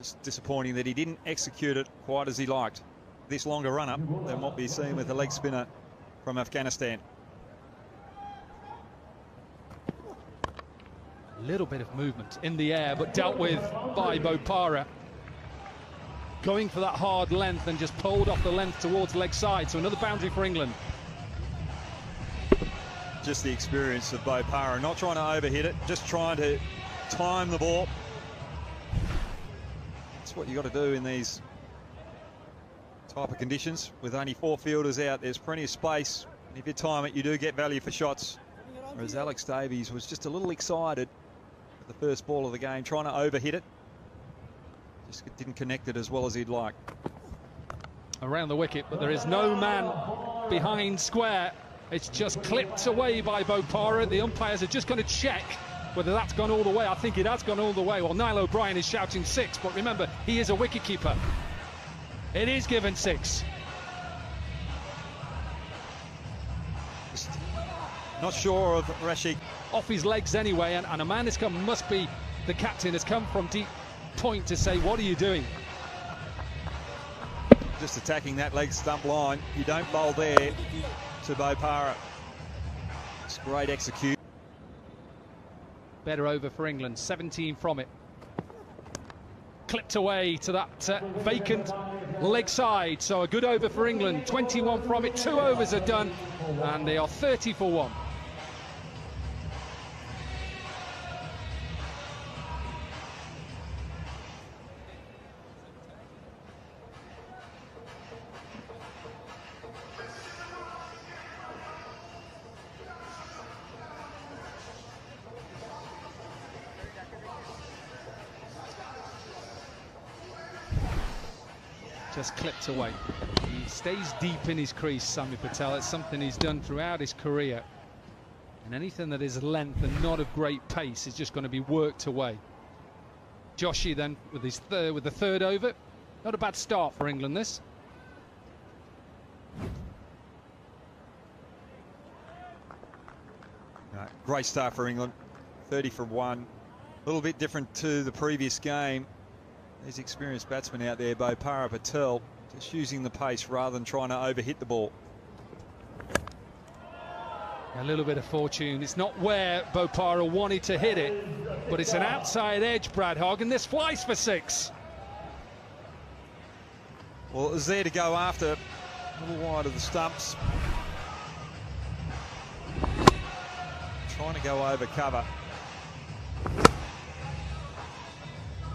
It's disappointing that he didn't execute it quite as he liked. This longer run-up than what we've seen with the leg spinner from Afghanistan. A little bit of movement in the air, but dealt with by Bopara. Going for that hard length and just pulled off the length towards leg side. So another boundary for England. Just the experience of Bopara, not trying to overhit it, just trying to time the ball. That's what you got to do in these type of conditions. With only 4 fielders out, there's plenty of space. And if you time it, you do get value for shots. Whereas Alex Davies was just a little excited at the first ball of the game, trying to overhit it. Just didn't connect it as well as he'd like. Around the wicket, but there is no man behind square. It's just clipped away by Bopara. The umpires are just going to check whether that's gone all the way. I think it has gone all the way. Well, Niall O'Brien is shouting 6, but remember, he is a wicketkeeper. It is given 6. Just not sure of Rashid. Off his legs anyway, and a man has come, must be the captain, has come from deep point to say, what are you doing? Just attacking that leg stump line. You don't bowl there to Bopara. It's great execution. Better over for England, 17 from it. Clipped away to that vacant leg side, so a good over for England. 21 from it, 2 overs are done, and they are 30 for 1. Just clipped away. He stays deep in his crease, Sami Patel. It's something he's done throughout his career. And anything that is length and not of great pace is just going to be worked away. Joshi then with the third over. Not a bad start for England, this. Great start for England. 30 for 1. A little bit different to the previous game. There's experienced batsman out there, Bopara Patel, just using the pace rather than trying to overhit the ball. A little bit of fortune. It's not where Bopara wanted to hit it, but it's an outside edge, Brad Hogg, and this flies for 6. Well, it was there to go after, a little wide of the stumps. Trying to go over cover.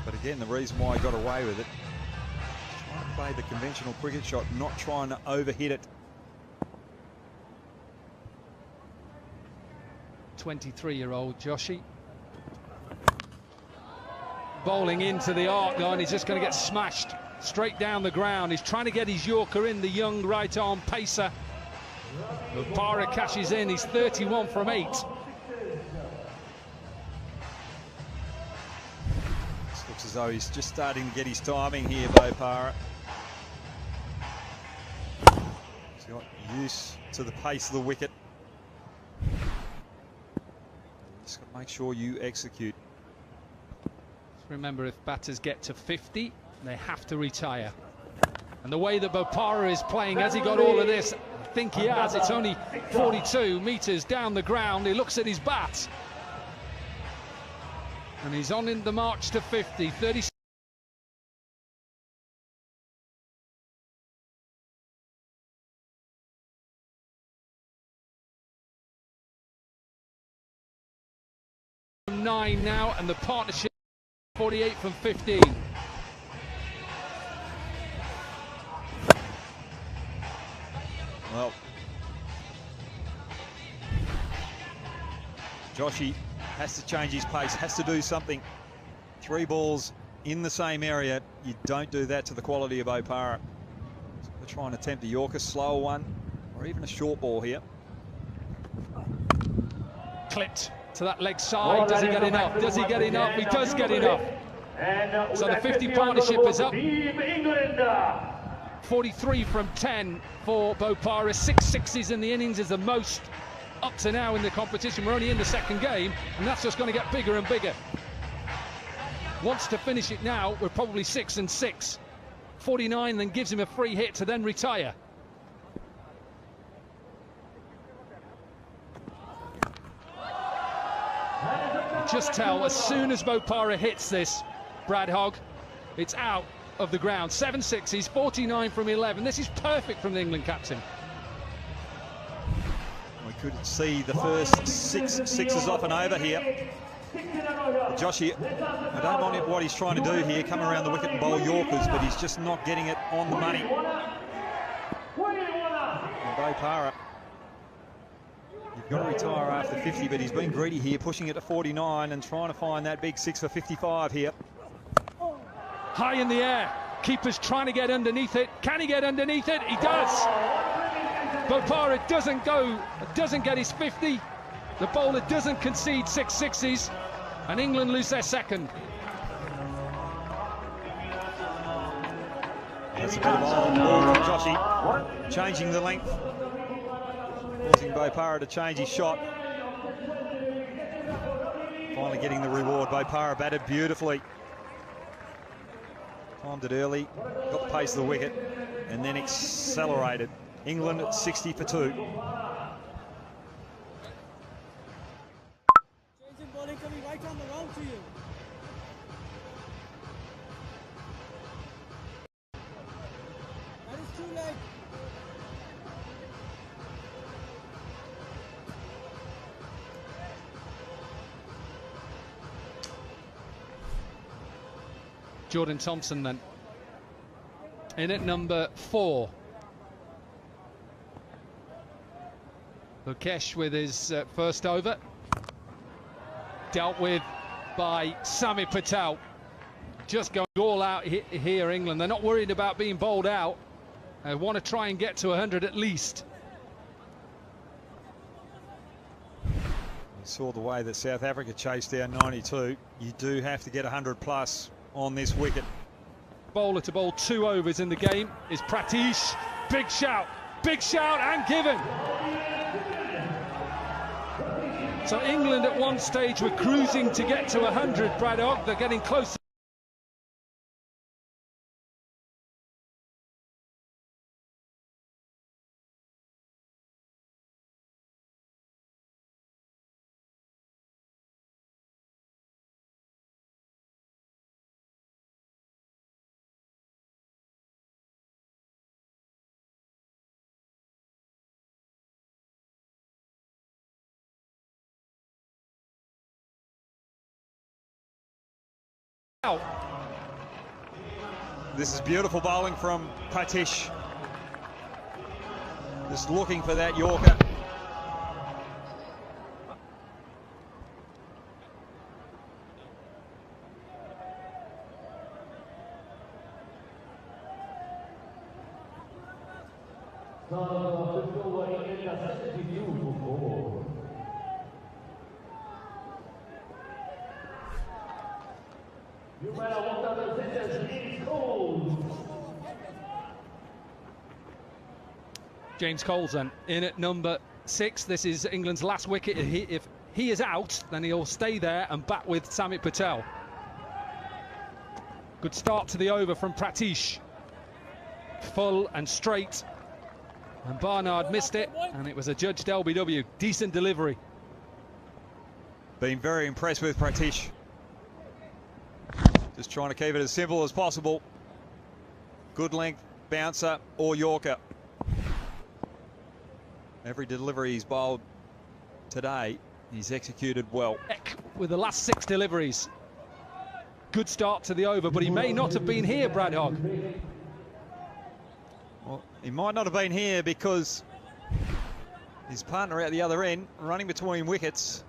But again, the reason why he got away with it, trying to play the conventional cricket shot, not trying to overhit it. 23-year-old Joshi. Bowling into the arc line, he's just going to get smashed straight down the ground. He's trying to get his Yorker in, the young right-arm pacer. Bopara cashes in, he's 31 from 8. Looks as though he's just starting to get his timing here, Bopara. He's got used to the pace of the wicket. Just got to make sure you execute. Just remember, if batters get to 50, they have to retire. And the way that Bopara is playing, has he got all of this? I think he has. It's only 42 metres down the ground. He looks at his bat. And he's on in the march to 50, 36. From 9 now, and the partnership 48 from 15. Well, Joshi has to change his pace, has to do something. 3 balls in the same area. You don't do that to the quality of Bopara. So we're trying to attempt a Yorker, slower one, or even a short ball here. Clipped to that leg side. Does he get enough? Does he get enough? He does get enough. So the 50 partnership is up. 43 from 10 for Bopara. 6 sixes in the innings is the most up to now in the competition. We're only in the second game, and that's just going to get bigger and bigger. wants to finish it now, we're probably 6 and 6. 49 then gives him a free hit to then retire. Just tell, as soon as Bopara hits this, Brad Hogg, it's out of the ground. 7 sixes, 49 from 11. This is perfect from the England captain. We could see the first 6 sixes off and over here. Joshy, I don't mind what he's trying to do here, come around the wicket and bowl Yorkers, but he's just not getting it on the money. And Bopara, you've got to retire after 50, but he's been greedy here, pushing it to 49 and trying to find that big 6 for 55 here. High in the air, keeper's trying to get underneath it. Can he get underneath it? He does. Bopara doesn't get his 50. The bowler doesn't concede 6 sixes, and England lose their second. That's a bit of ball from Joshy, changing the length, causing Bopara to change his shot. Finally getting the reward. Bopara batted beautifully. Timed it early, got the pace of the wicket, and then accelerated. England at 60 for 2. Changing bowling coming right on the round to you. That is 2 leg. Jordan Thompson then in at number 4. Mukesh with his first over, dealt with by Sami Patel. Just going all out here, England. They're not worried about being bowled out. They want to try and get to 100 at least. You saw the way that South Africa chased down 92. You do have to get 100 plus on this wicket. Bowler to bowl 2 overs in the game is Pratish. Big shout and given. So England at one stage were cruising to get to 100, Brad Hogg. They're getting closer. This is beautiful bowling from Pratish. Just looking for that Yorker. James Coles then in at number 6. This is England's last wicket. If he is out, then he'll stay there and bat with Sami Patel. Good start to the over from Pratish. Full and straight. And Barnard missed it, and it was a judged LBW. Decent delivery. Been very impressed with Pratish. Just trying to keep it as simple as possible. Good length, bouncer or Yorker. Every delivery he's bowled today, he's executed well. With the last 6 deliveries. Good start to the over, but he may not have been here, Brad Hogg. Well, he might not have been here because his partner out the other end, running between wickets,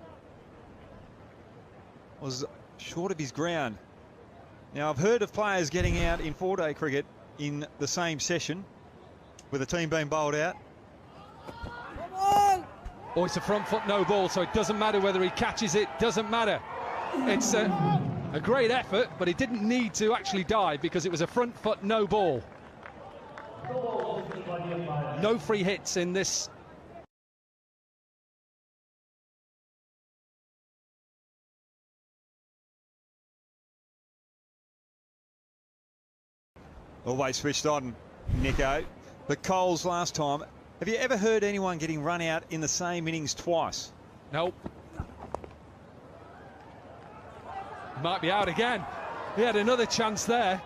was short of his ground. Now, I've heard of players getting out in 4-day cricket in the same session with a team being bowled out. Oh, it's a front foot no ball, so it doesn't matter whether he catches it, doesn't matter. It's a great effort, but he didn't need to actually dive because it was a front foot no ball. No free hits in this Always switched on, Nico. But Coles last time, have you ever heard anyone getting run out in the same innings twice? Nope. Might be out again. He had another chance there.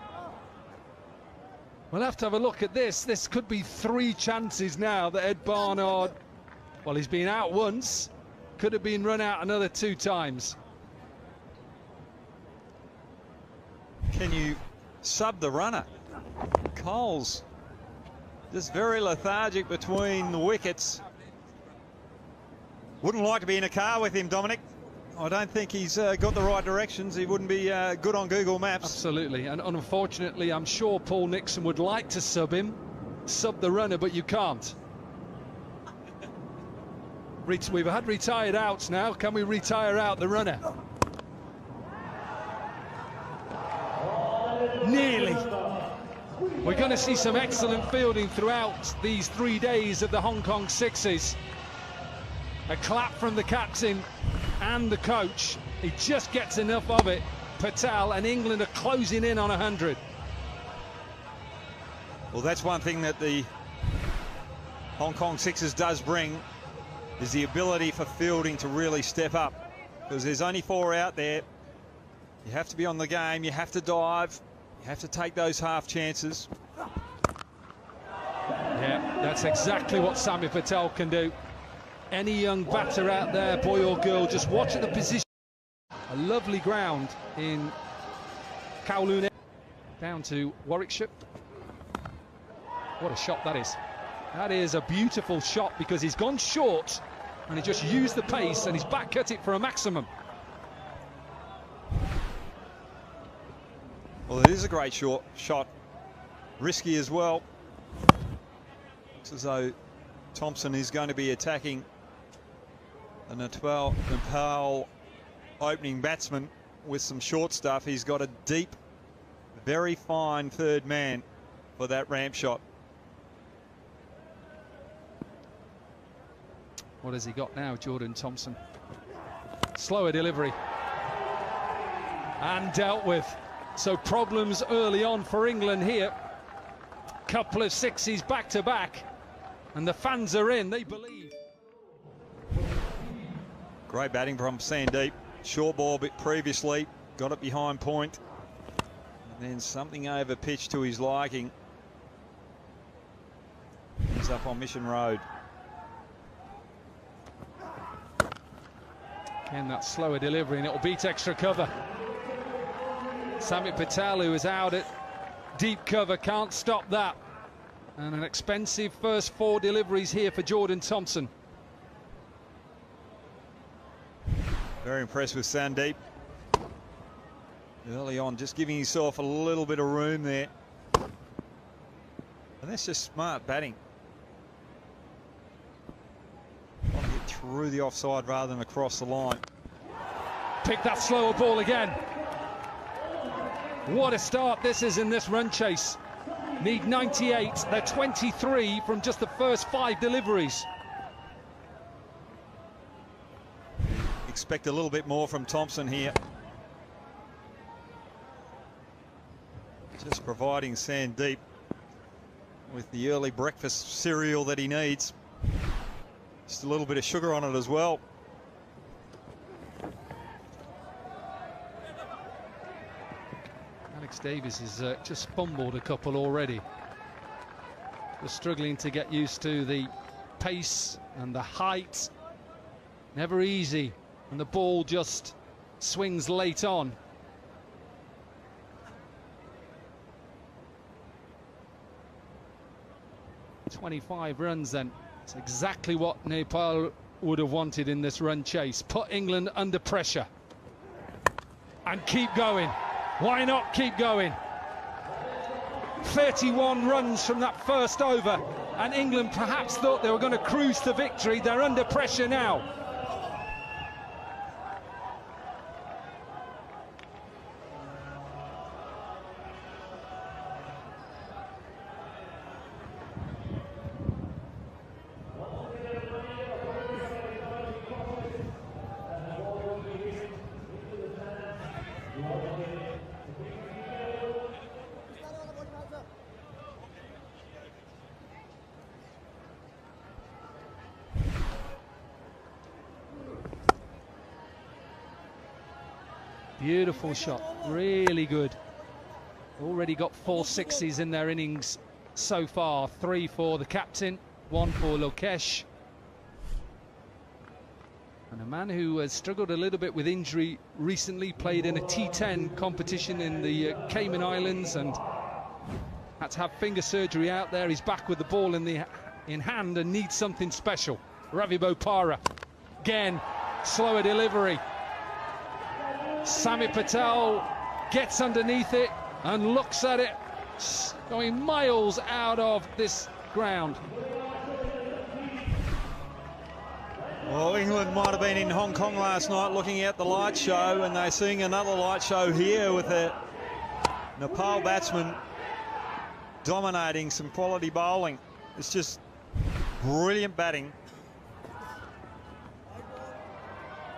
We'll have to have a look at this. This could be 3 chances now that Ed Barnard, well, he's been out once, could have been run out another 2 times. Can you sub the runner? Coles just very lethargic between the wickets. Wouldn't like to be in a car with him, Dominic. I don't think he's got the right directions. He wouldn't be good on Google Maps. Absolutely, and unfortunately, I'm sure Paul Nixon would like to sub him, sub the runner, but you can't. We've had retired outs now. Can we retire out the runner? Nearly. We're going to see some excellent fielding throughout these 3 days of the Hong Kong Sixes. A clap from the captain and the coach. He just gets enough of it. Patel, and England are closing in on 100. Well, that's one thing that the Hong Kong Sixers does bring, is the ability for fielding to really step up. Because there's only 4 out there. You have to be on the game, you have to dive, you have to take those half chances. Yeah, that's exactly what Sami Patel can do. Any young batter out there, boy or girl, just watch at the position. A lovely ground in Kowloon. Down to Warwickshire. What a shot that is. That is a beautiful shot because he's gone short and he just used the pace and he's back cut it for a maximum. Well, it is a great shot. Risky as well. Looks as though Thompson is going to be attacking the Nepal opening batsman with some short stuff. He's got a deep, very fine third man for that ramp shot. What has he got now, Jordan Thompson? Slower delivery. And dealt with. So problems early on for England here. Couple of sixes back to back. And the fans are in, they believe. Great batting from Sandeep. Short ball bit previously, got it behind point. And then something over pitch to his liking. He's up on Mission Road. Again, that slower delivery, and it'll beat extra cover. Sami Patel, who is out at deep cover, can't stop that. And an expensive first 4 deliveries here for Jordan Thompson. Very impressed with Sandeep. Early on, just giving himself a little bit of room there. And that's just smart batting. Want to get through the offside rather than across the line. Pick that slower ball again. What a start this is in this run chase. Need 98, they're 23 from just the first 5 deliveries. Expect a little bit more from Thompson here. Just providing Sandeep with the early breakfast cereal that he needs. Just a little bit of sugar on it as well. Alex Davies has just fumbled a couple already. Just struggling to get used to the pace and the height. Never easy. And the ball just swings late on. "25 runs then. It's exactly what Nepal would have wanted in this run chase. Put England under pressure. And keep going. Why not keep going? 31 runs from that first over. And England perhaps thought they were going to cruise to victory. They're under pressure now. Beautiful shot, really good. Already got 4 sixes in their innings so far. 3 for the captain, 1 for Lokesh. And a man who has struggled a little bit with injury recently, played in a T10 competition in the Cayman Islands and had to have finger surgery out there. He's back with the ball in hand and needs something special. Ravi Bopara, again, slower delivery. Sami Patel gets underneath it and looks at it, going miles out of this ground. Well, England might have been in Hong Kong last night looking at the light show, and they're seeing another light show here with a Nepal batsman dominating some quality bowling. It's just brilliant batting.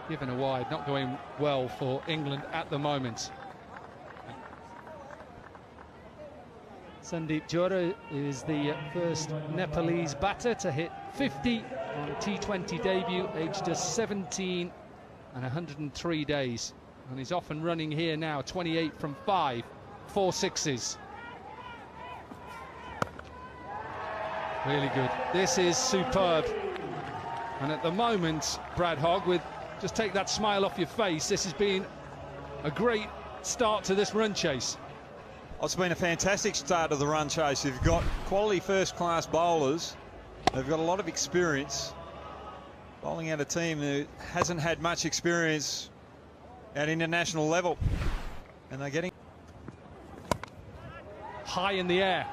Given a wide, not going well for England at the moment. Sandeep Johra is the first Nepalese batter to hit 50 on T20 debut, aged just 17 and 103 days. And he's off and running here now, 28 from 5, 4 sixes. Really good. This is superb. And at the moment, Brad Hogg, with just take that smile off your face, this has been a great start to this run chase. It's been a fantastic start to the run chase. You've got quality first-class bowlers. They've got a lot of experience. Bowling out a team who hasn't had much experience at international level. And they're getting high in the air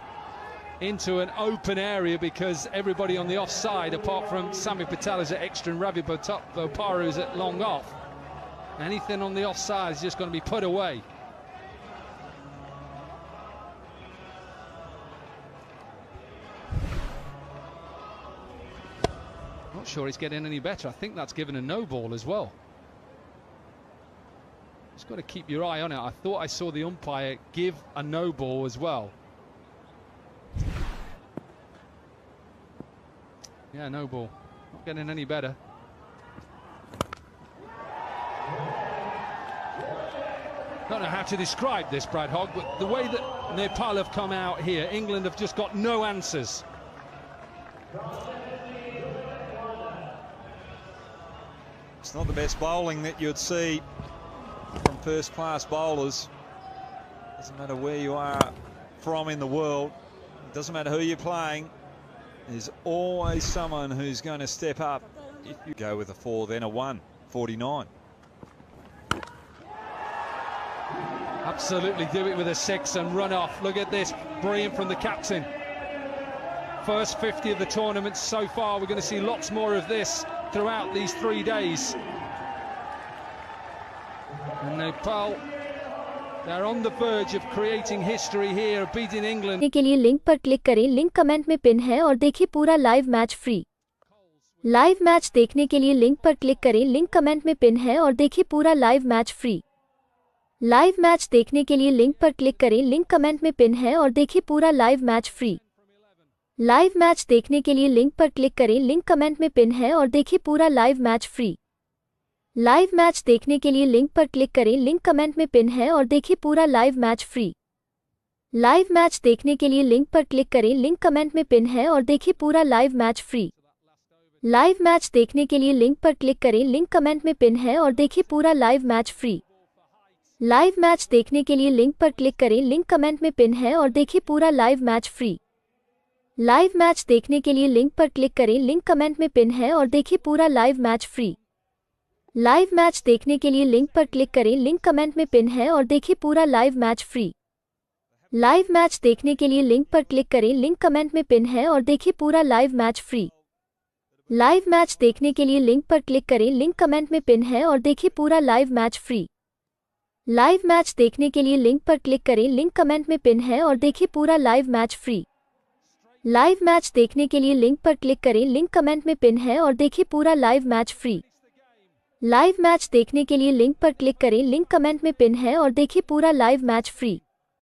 into an open area because everybody on the offside, apart from Sami Patel, is at extra and Ravi Bopara is at long off. Anything on the offside is just going to be put away. Not sure he's getting any better. I think that's given a no ball as well. Just got to keep your eye on it. I thought I saw the umpire give a no ball as well. Yeah, no ball. Not getting any better. Don't know how to describe this, Brad Hogg, but the way that Nepal have come out here, England have just got no answers. It's not the best bowling that you'd see from first-class bowlers. Doesn't matter where you are from in the world. It doesn't matter who you're playing. There's always someone who's going to step up. If you go with a 4, then a 1, 49. Absolutely do it with a 6 and run off. Look at this, brilliant from the captain. First 50 of the tournament so far. We're going to see lots more of this throughout these 3 days. And Nepal, they're on the verge of creating history here, beating England. के लिए link पर click करें, link comment में pin है और देखिए पूरा live match free. Live match देखने के लिए लिंक पर क्लिक करें, लिंक कमेंट में पिन है और देखिए पूरा live match free. Live match देखने के लिए लिंक पर क्लिक करें, लिंक कमेंट में पिन है और देखिए पूरा live match free. Live match देखने के लिए लिंक पर क्लिक करें, लिंक कमेंट में पिन है और देखिए पूरा live match free. Live match देखने के लिए लिंक पर क्लिक करें, लिंक कमेंट में पिन है और देखिए पूरा live match free. Live match देखने के लिए लिंक पर क्लिक करें, लिंक कमेंट में पिन है और देखिए पूरा live match free. Live match देखने के लिए लिंक पर क्लिक करें, लिंक कमेंट में पिन है और देखिए पूरा live match free. Live match देखने के लिए लिंक पर क्लिक करें, लिंक कमेंट में पिन है और देखिए पूरा live match free. Live match देखने के लिए लिंक पर क्लिक करें, लिंक कमेंट में पिन है और देखिए पूरा live match free. Live match देखने के लिए लिंक पर क्लिक करें, लिंक कमेंट में पिन है और देखिए पूरा live match free. Live match देखने के लिए लिंक पर क्लिक करें, लिंक कमेंट में पिन है और देखिए पूरा live match free. Live match देखने के लिए लिंक पर क्लिक करें, लिंक कमेंट में पिन है और देखिए पूरा live match free. Live match देखने के लिए लिंक पर क्लिक करें, लिंक कमेंट में पिन है और देखिए पूरा live match free. Live match देखने के लिए लिंक पर क्लिक करें, लिंक कमेंट में पिन है और देखिए पूरा live match free. Live match देखने के लिए लिंक पर क्लिक करें, लिंक कमेंट में पिन है और देखिए पूरा लाइव मैच फ्री।